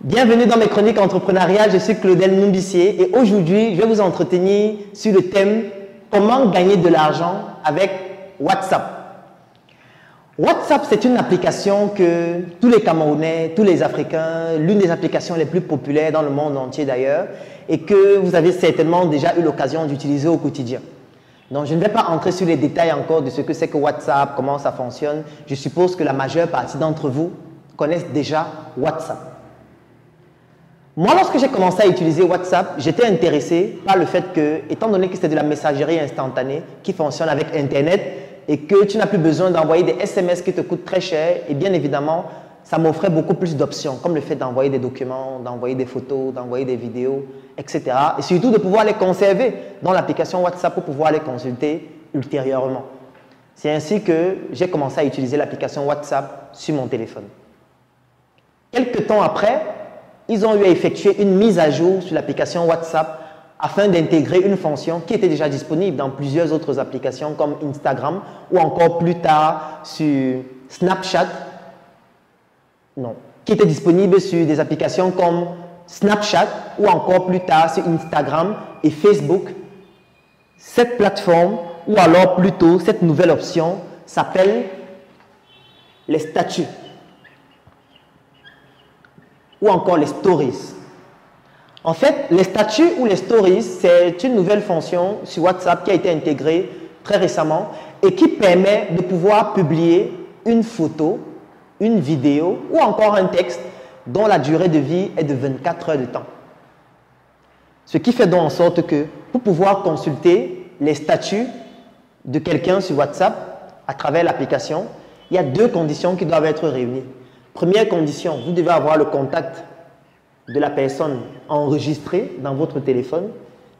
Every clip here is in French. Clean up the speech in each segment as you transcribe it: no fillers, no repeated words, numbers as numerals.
Bienvenue dans mes chroniques entrepreneuriales, je suis Claudel Numbissier et aujourd'hui, je vais vous entretenir sur le thème « Comment gagner de l'argent avec WhatsApp ». WhatsApp, c'est une application que tous les Camerounais, tous les Africains, l'une des applications les plus populaires dans le monde entier d'ailleurs, et que vous avez certainement déjà eu l'occasion d'utiliser au quotidien. Donc, je ne vais pas entrer sur les détails encore de ce que c'est que WhatsApp, comment ça fonctionne. Je suppose que la majeure partie d'entre vous connaissent déjà WhatsApp. Moi, lorsque j'ai commencé à utiliser WhatsApp, j'étais intéressé par le fait que, étant donné que c'est de la messagerie instantanée qui fonctionne avec Internet et que tu n'as plus besoin d'envoyer des SMS qui te coûtent très cher, et bien évidemment, ça m'offrait beaucoup plus d'options, comme le fait d'envoyer des documents, d'envoyer des photos, d'envoyer des vidéos, etc. Et surtout de pouvoir les conserver dans l'application WhatsApp pour pouvoir les consulter ultérieurement. C'est ainsi que j'ai commencé à utiliser l'application WhatsApp sur mon téléphone. Quelques temps après, ils ont eu à effectuer une mise à jour sur l'application WhatsApp afin d'intégrer une fonction qui était déjà disponible dans plusieurs autres applications comme Instagram ou encore plus tard sur Snapchat. Non, qui était disponible sur des applications comme Snapchat ou encore plus tard sur Instagram et Facebook. Cette plateforme ou alors plutôt cette nouvelle option s'appelle les statuts ou encore les stories. En fait, les statuts ou les stories, c'est une nouvelle fonction sur WhatsApp qui a été intégrée très récemment et qui permet de pouvoir publier une photo, une vidéo ou encore un texte dont la durée de vie est de 24 heures de temps. Ce qui fait donc en sorte que pour pouvoir consulter les statuts de quelqu'un sur WhatsApp à travers l'application, il y a deux conditions qui doivent être réunies. Première condition, vous devez avoir le contact de la personne enregistré dans votre téléphone.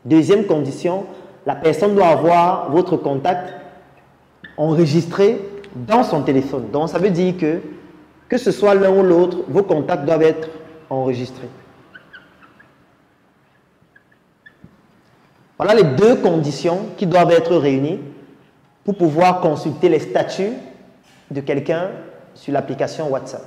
Deuxième condition, la personne doit avoir votre contact enregistré dans son téléphone. Donc, ça veut dire que ce soit l'un ou l'autre, vos contacts doivent être enregistrés. Voilà les deux conditions qui doivent être réunies pour pouvoir consulter les statuts de quelqu'un sur l'application WhatsApp.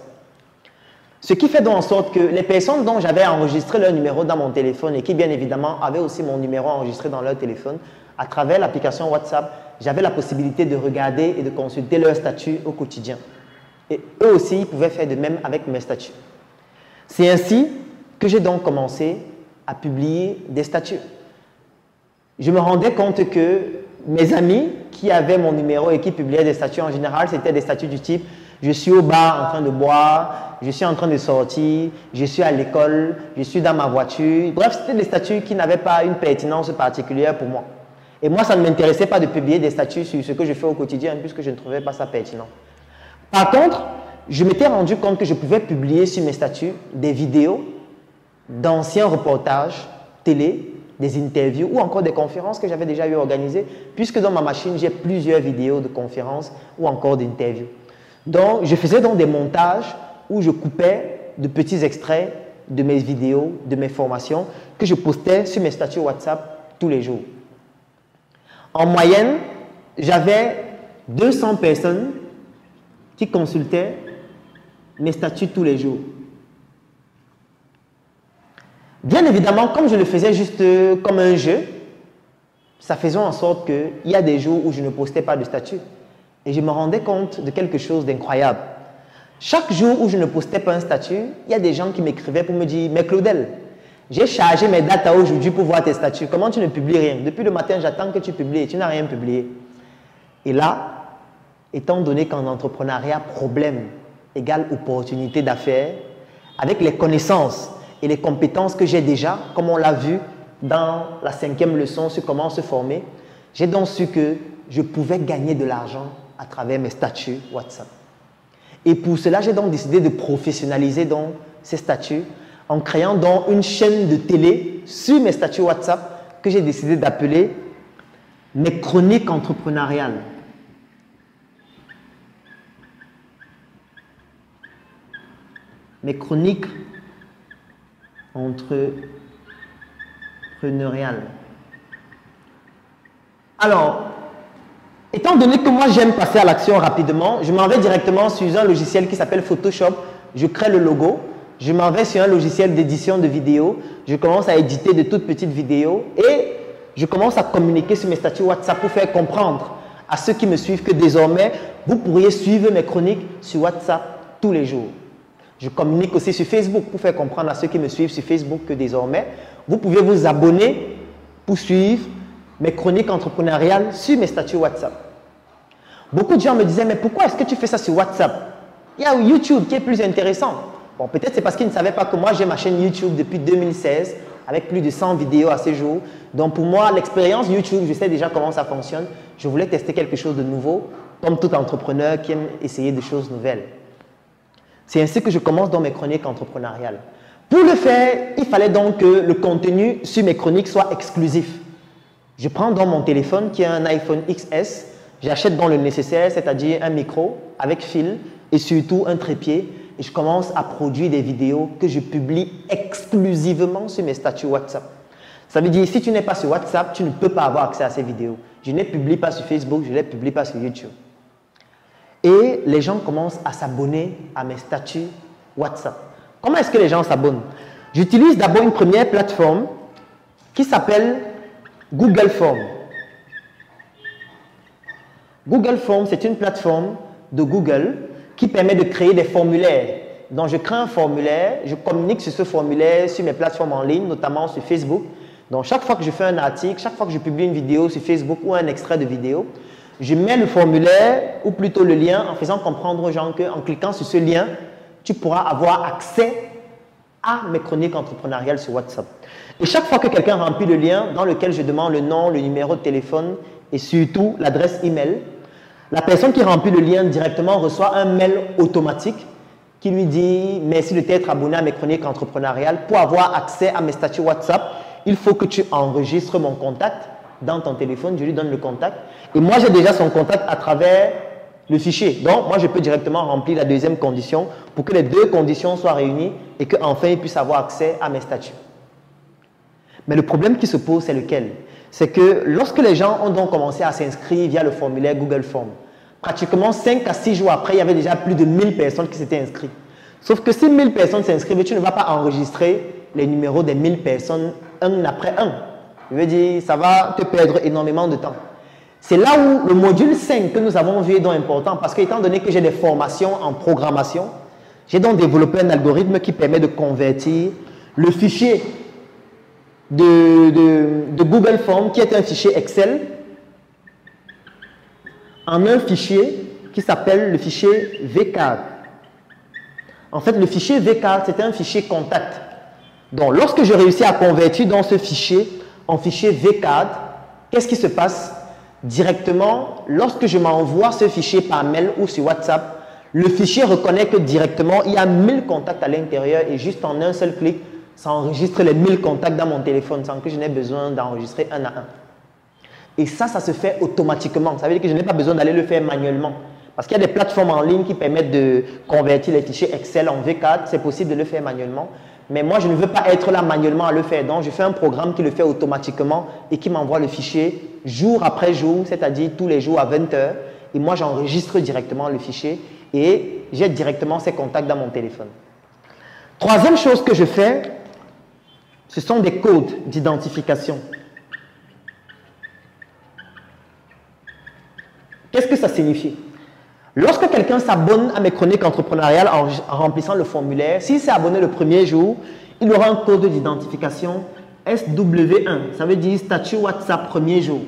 Ce qui fait donc en sorte que les personnes dont j'avais enregistré leur numéro dans mon téléphone et qui bien évidemment avaient aussi mon numéro enregistré dans leur téléphone, à travers l'application WhatsApp, j'avais la possibilité de regarder et de consulter leurs statuts au quotidien. Et eux aussi, ils pouvaient faire de même avec mes statuts. C'est ainsi que j'ai donc commencé à publier des statuts. Je me rendais compte que mes amis qui avaient mon numéro et qui publiaient des statuts en général, c'était des statuts du type « je suis au bar en train de boire »,« je suis en train de sortir »,« je suis à l'école »,« je suis dans ma voiture ». Bref, c'était des statuts qui n'avaient pas une pertinence particulière pour moi. Et moi, ça ne m'intéressait pas de publier des statuts sur ce que je fais au quotidien puisque je ne trouvais pas ça pertinent. Par contre, je m'étais rendu compte que je pouvais publier sur mes statuts des vidéos d'anciens reportages télé, des interviews ou encore des conférences que j'avais déjà eu organisées, puisque dans ma machine, j'ai plusieurs vidéos de conférences ou encore d'interviews. Donc, je faisais donc des montages où je coupais de petits extraits de mes vidéos, de mes formations, que je postais sur mes statuts WhatsApp tous les jours. En moyenne, j'avais 200 personnes qui consultaient mes statuts tous les jours. Bien évidemment, comme je le faisais juste comme un jeu, ça faisait en sorte qu'il y a des jours où je ne postais pas de statut. Et je me rendais compte de quelque chose d'incroyable. Chaque jour où je ne postais pas un statut, il y a des gens qui m'écrivaient pour me dire « Mais Claudel, j'ai chargé mes datas aujourd'hui pour voir tes statuts. Comment tu ne publies rien? Depuis le matin, j'attends que tu publies et tu n'as rien publié. » Et là, étant donné qu'en entrepreneuriat, problème égale opportunité d'affaires, avec les connaissances et les compétences que j'ai déjà, comme on l'a vu dans la 5e leçon sur comment se former, j'ai donc su que je pouvais gagner de l'argent à travers mes statuts WhatsApp. Et pour cela, j'ai donc décidé de professionnaliser donc ces statuts en créant donc une chaîne de télé sur mes statuts WhatsApp que j'ai décidé d'appeler mes chroniques entrepreneuriales. Mes chroniques entrepreneuriales. Alors, étant donné que moi j'aime passer à l'action rapidement, je m'en vais directement sur un logiciel qui s'appelle Photoshop. Je crée le logo. je m'en vais sur un logiciel d'édition de vidéos, je commence à éditer de toutes petites vidéos et je commence à communiquer sur mes statuts WhatsApp pour faire comprendre à ceux qui me suivent que désormais, vous pourriez suivre mes chroniques sur WhatsApp tous les jours. Je communique aussi sur Facebook pour faire comprendre à ceux qui me suivent sur Facebook que désormais, vous pouvez vous abonner pour suivre mes chroniques entrepreneuriales sur mes statuts WhatsApp. Beaucoup de gens me disaient, mais pourquoi est-ce que tu fais ça sur WhatsApp? Il y a YouTube qui est plus intéressant. Bon, peut-être c'est parce qu'ils ne savaient pas que moi, j'ai ma chaîne YouTube depuis 2016 avec plus de 100 vidéos à ce jour. Donc pour moi, l'expérience YouTube, je sais déjà comment ça fonctionne. Je voulais tester quelque chose de nouveau, comme tout entrepreneur qui aime essayer des choses nouvelles. C'est ainsi que je commence dans mes chroniques entrepreneuriales. Pour le faire, il fallait donc que le contenu sur mes chroniques soit exclusif. Je prends dans mon téléphone qui est un iPhone XS, j'achète dans le nécessaire, c'est-à-dire un micro avec fil et surtout un trépied et je commence à produire des vidéos que je publie exclusivement sur mes statuts WhatsApp. Ça veut dire si tu n'es pas sur WhatsApp, tu ne peux pas avoir accès à ces vidéos. Je ne les publie pas sur Facebook, je ne les publie pas sur YouTube. Et les gens commencent à s'abonner à mes statuts WhatsApp. Comment est-ce que les gens s'abonnent? J'utilise d'abord une première plateforme qui s'appelle Google Forms. Google Forms, c'est une plateforme de Google qui permet de créer des formulaires. Donc, je crée un formulaire, je communique sur ce formulaire sur mes plateformes en ligne, notamment sur Facebook. Donc, chaque fois que je fais un article, chaque fois que je publie une vidéo sur Facebook ou un extrait de vidéo, je mets le formulaire, ou plutôt le lien, en faisant comprendre aux gens qu'en cliquant sur ce lien, tu pourras avoir accès à mes chroniques entrepreneuriales sur WhatsApp. Et chaque fois que quelqu'un remplit le lien, dans lequel je demande le nom, le numéro de téléphone et surtout l'adresse email, la personne qui remplit le lien directement reçoit un mail automatique qui lui dit « Merci de t'être abonné à mes chroniques entrepreneuriales. Pour avoir accès à mes statuts WhatsApp, il faut que tu enregistres mon contact dans ton téléphone. » Je lui donne le contact. Et moi, j'ai déjà son contact à travers le fichier. Donc, moi, je peux directement remplir la deuxième condition pour que les deux conditions soient réunies et qu'enfin, il puisse avoir accès à mes statuts. Mais le problème qui se pose, c'est lequel? C'est que lorsque les gens ont donc commencé à s'inscrire via le formulaire Google Forms, pratiquement 5 à 6 jours après, il y avait déjà plus de 1000 personnes qui s'étaient inscrites. Sauf que si 1000 personnes s'inscrivent, tu ne vas pas enregistrer les numéros des 1000 personnes un après un. Je veux dire, ça va te perdre énormément de temps. C'est là où le module 5 que nous avons vu est donc important parce qu'étant donné que j'ai des formations en programmation, j'ai donc développé un algorithme qui permet de convertir le fichier de Google Forms, qui est un fichier Excel, en un fichier qui s'appelle le fichier VCard. En fait, le fichier VCard, c'est un fichier contact. Donc, lorsque je réussis à convertir dans ce fichier en fichier VCard, qu'est-ce qui se passe? Directement, lorsque je m'envoie ce fichier par mail ou sur WhatsApp, le fichier reconnaît que directement, il y a 1000 contacts à l'intérieur et juste en un seul clic, ça enregistre les 1000 contacts dans mon téléphone sans que je n'ai besoin d'enregistrer un à un. Et ça se fait automatiquement. Ça veut dire que je n'ai pas besoin d'aller le faire manuellement. Parce qu'il y a des plateformes en ligne qui permettent de convertir les fichiers Excel en V4. C'est possible de le faire manuellement. Mais moi, je ne veux pas être là manuellement à le faire. Donc, je fais un programme qui le fait automatiquement et qui m'envoie le fichier jour après jour, c'est-à-dire tous les jours à 20 h. Et moi, j'enregistre directement le fichier et j'ai directement ces contacts dans mon téléphone. Troisième chose que je fais, ce sont des codes d'identification. Qu'est-ce que ça signifie? Lorsque quelqu'un s'abonne à mes chroniques entrepreneuriales en remplissant le formulaire, s'il s'est abonné le premier jour, il aura un code d'identification SW1. Ça veut dire statut WhatsApp premier jour.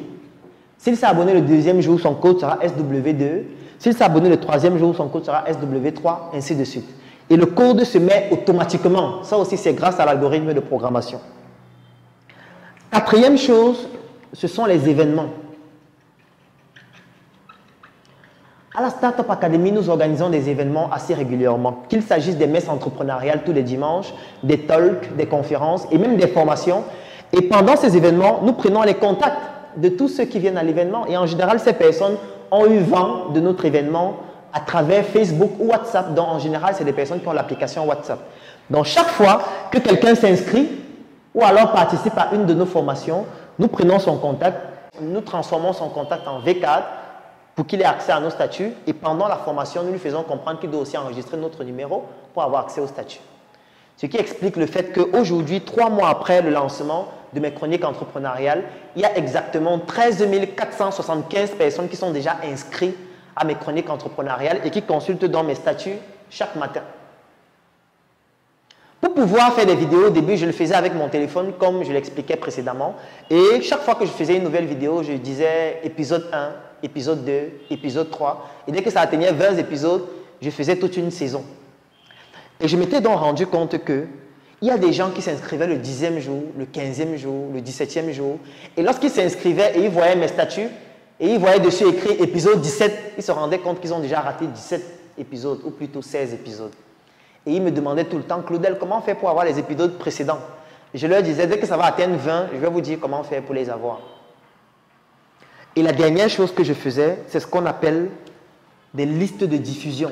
S'il s'est abonné le deuxième jour, son code sera SW2. S'il s'est abonné le troisième jour, son code sera SW3, ainsi de suite. Et le code se met automatiquement. Ça aussi, c'est grâce à l'algorithme de programmation. Quatrième chose, ce sont les événements. À la Startup Academy, nous organisons des événements assez régulièrement, qu'il s'agisse des messes entrepreneuriales tous les dimanches, des talks, des conférences et même des formations. Et pendant ces événements, nous prenons les contacts de tous ceux qui viennent à l'événement. Et en général, ces personnes ont eu vent de notre événement à travers Facebook ou WhatsApp. Donc, en général, c'est des personnes qui ont l'application WhatsApp. Donc, chaque fois que quelqu'un s'inscrit ou alors participe à une de nos formations, nous prenons son contact, nous transformons son contact en V4 pour qu'il ait accès à nos statuts. Et pendant la formation, nous lui faisons comprendre qu'il doit aussi enregistrer notre numéro pour avoir accès au statut. Ce qui explique le fait qu'aujourd'hui, 3 mois après le lancement de mes chroniques entrepreneuriales, il y a exactement 13 475 personnes qui sont déjà inscrites à mes chroniques entrepreneuriales et qui consultent dans mes statuts chaque matin. Pour pouvoir faire des vidéos, au début, je le faisais avec mon téléphone, comme je l'expliquais précédemment. Et chaque fois que je faisais une nouvelle vidéo, je disais épisode 1, épisode 2, épisode 3. Et dès que ça atteignait 20 épisodes, je faisais toute une saison. Et je m'étais donc rendu compte qu'il y a des gens qui s'inscrivaient le 10e jour, le 15e jour, le 17e jour. Et lorsqu'ils s'inscrivaient et ils voyaient mes statuts, et ils voyaient dessus écrit épisode 17, ils se rendaient compte qu'ils ont déjà raté 17 épisodes, ou plutôt 16 épisodes. Et ils me demandaient tout le temps, Claudel, comment on fait pour avoir les épisodes précédents? Et je leur disais, dès que ça va atteindre 20, je vais vous dire comment faire pour les avoir. Et la dernière chose que je faisais, c'est ce qu'on appelle des listes de diffusion.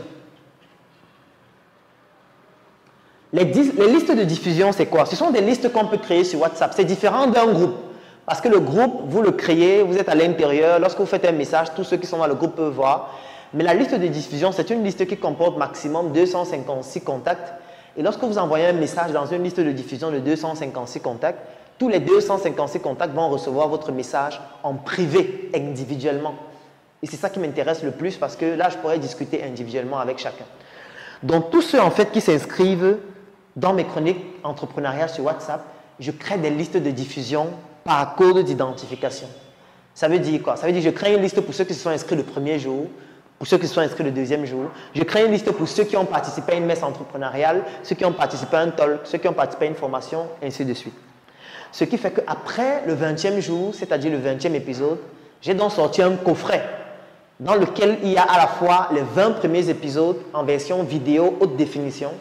Les listes de diffusion, c'est quoi? Ce sont des listes qu'on peut créer sur WhatsApp. C'est différent d'un groupe. Parce que le groupe, vous le créez, vous êtes à l'intérieur. Lorsque vous faites un message, tous ceux qui sont dans le groupe peuvent voir. Mais la liste de diffusion, c'est une liste qui comporte maximum 256 contacts. Et lorsque vous envoyez un message dans une liste de diffusion de 256 contacts, tous les 256 contacts vont recevoir votre message en privé, individuellement. Et c'est ça qui m'intéresse le plus parce que là, je pourrais discuter individuellement avec chacun. Donc, tous ceux en fait qui s'inscrivent dans mes chroniques entrepreneuriales sur WhatsApp, je crée des listes de diffusion par code d'identification. Ça veut dire quoi? Ça veut dire que je crée une liste pour ceux qui se sont inscrits le premier jour, pour ceux qui se sont inscrits le deuxième jour. Je crée une liste pour ceux qui ont participé à une messe entrepreneuriale, ceux qui ont participé à un talk, ceux qui ont participé à une formation, et ainsi de suite. Ce qui fait qu'après le 20e jour, c'est-à-dire le 20e épisode, j'ai donc sorti un coffret dans lequel il y a à la fois les 20 premiers épisodes en version vidéo haute définition,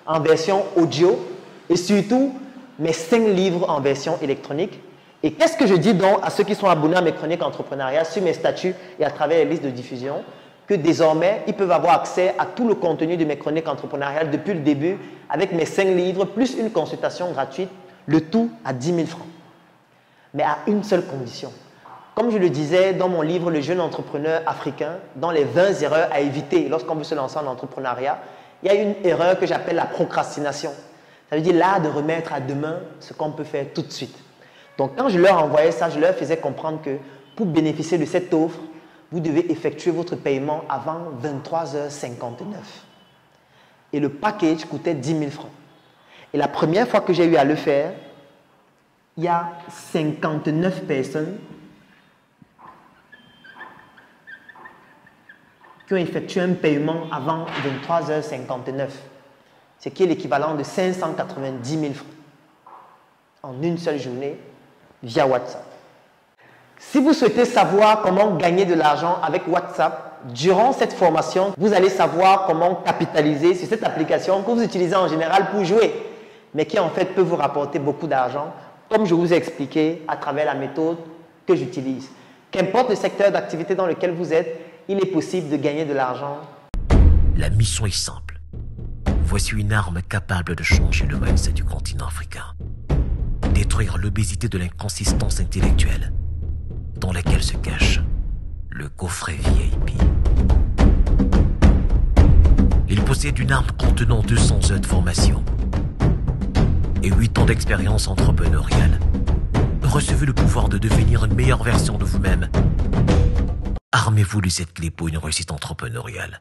en version audio et surtout mes 5 livres en version électronique. Et qu'est-ce que je dis donc à ceux qui sont abonnés à mes chroniques entrepreneuriales sur mes statuts et à travers les listes de diffusion? Que désormais, ils peuvent avoir accès à tout le contenu de mes chroniques entrepreneuriales depuis le début avec mes 5 livres plus une consultation gratuite, le tout à 10 000 francs. Mais à une seule condition. Comme je le disais dans mon livre « Le jeune entrepreneur africain », dans les 20 erreurs à éviter lorsqu'on veut se lancer en entrepreneuriat, il y a une erreur que j'appelle la procrastination. Ça veut dire l'art de remettre à demain ce qu'on peut faire tout de suite. Donc quand je leur envoyais ça, je leur faisais comprendre que pour bénéficier de cette offre, vous devez effectuer votre paiement avant 23h59. Et le package coûtait 10 000 francs. Et la première fois que j'ai eu à le faire, il y a 59 personnes qui ont effectué un paiement avant 23h59, ce qui est l'équivalent de 590 000 francs en une seule journée via WhatsApp. Si vous souhaitez savoir comment gagner de l'argent avec WhatsApp, durant cette formation, vous allez savoir comment capitaliser sur cette application que vous utilisez en général pour jouer, mais qui en fait peut vous rapporter beaucoup d'argent, comme je vous ai expliqué à travers la méthode que j'utilise. Qu'importe le secteur d'activité dans lequel vous êtes, il est possible de gagner de l'argent. La mission est simple. Voici une arme capable de changer le mindset du continent africain. Détruire l'obésité de l'inconsistance intellectuelle dans laquelle se cache le coffret VIP. Il possède une arme contenant 200 heures de formation et 8 ans d'expérience entrepreneuriale. Recevez le pouvoir de devenir une meilleure version de vous-même. Armez-vous de cette clé pour une réussite entrepreneuriale.